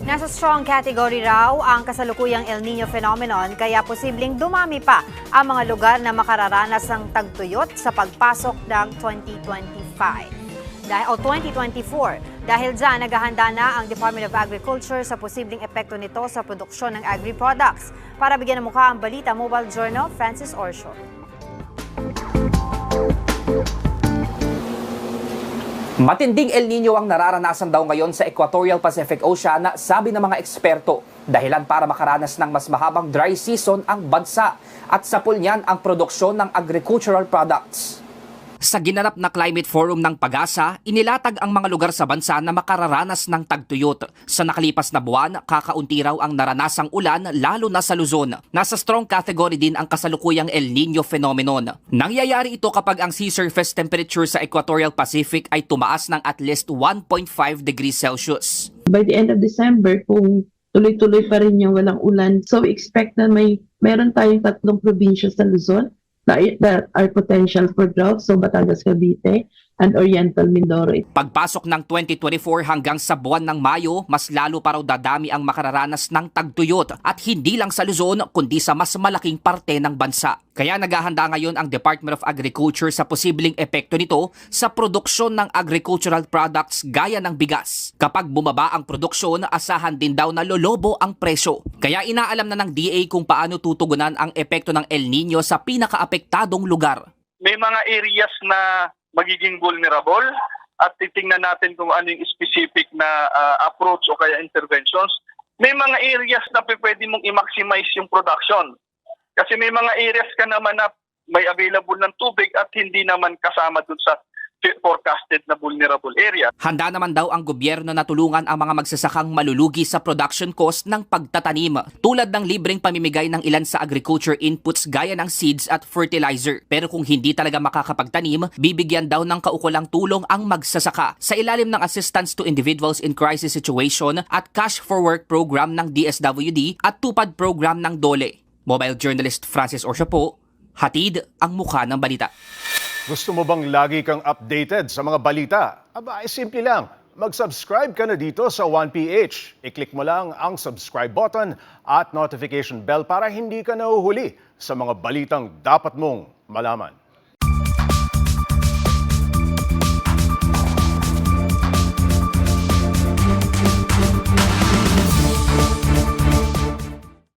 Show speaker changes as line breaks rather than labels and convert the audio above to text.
Nasa strong category raw ang kasalukuyang El Nino phenomenon kaya posibleng dumami pa ang mga lugar na makararanas ng tagtuyot sa pagpasok ng 2024. Dahil dyan, naghahanda na ang Department of Agriculture sa posibleng epekto nito sa produksyon ng agri-products. Para bigyan ng mukha ang balita, Mobile Journal, Francis Orsho.
Matinding El Nino ang nararanasan daw ngayon sa Equatorial Pacific Ocean, sabi ng mga eksperto. Dahilan para makaranas ng mas mahabang dry season ang bansa at sapul niyan ang produksyon ng agricultural products. Sa ginanap na Climate Forum ng Pag-asa, inilatag ang mga lugar sa bansa na makararanas ng tagtuyot. Sa nakalipas na buwan, kakaunti raw ang naranasang ulan lalo na sa Luzon. Nasa strong category din ang kasalukuyang El Nino phenomenon. Nangyayari ito kapag ang sea surface temperature sa Equatorial Pacific ay tumaas ng at least 1.5 degrees Celsius.
By the end of December, kung tuloy-tuloy pa rin yung walang ulan, so we expect na meron tayong 3 probinsya sa Luzon that are potential for drought, so Batangas, Cavite, and Oriental Mindoro.
Pagpasok ng 2024 hanggang sa buwan ng Mayo, mas lalo pa raw dadami ang makararanas ng tagtuyot at hindi lang sa Luzon kundi sa mas malaking parte ng bansa. Kaya naghahanda ngayon ang Department of Agriculture sa posibleng epekto nito sa produksyon ng agricultural products gaya ng bigas. Kapag bumaba ang produksyon, asahan din daw na lolobo ang presyo. Kaya inaalam na ng DA kung paano tutugunan ang epekto ng El Nino sa pinakaapektadong lugar.
May mga areas na magiging vulnerable at titingnan natin kung ano yung specific na approach o kaya interventions. May mga areas na pwede mong i-maximize yung production. Kasi may mga areas ka naman na may available ng tubig at hindi naman kasama dun sa forecasted na vulnerable area.
Handa naman daw ang gobyerno na tulungan ang mga magsasakang malulugi sa production cost ng pagtatanim, tulad ng libreng pamimigay ng ilan sa agriculture inputs gaya ng seeds at fertilizer. Pero kung hindi talaga makakapagtanim, bibigyan daw ng kaukulang tulong ang magsasaka sa ilalim ng Assistance to Individuals in Crisis Situation at Cash for Work program ng DSWD at Tupad program ng DOLE. Mobile journalist Francis Orsho po, hatid ang mukha ng balita.
Gusto mo bang lagi kang updated sa mga balita? Aba, simple lang. Mag-subscribe ka na dito sa 1PH. I-click mo lang ang subscribe button at notification bell para hindi ka nahuhuli sa mga balitang dapat mong malaman.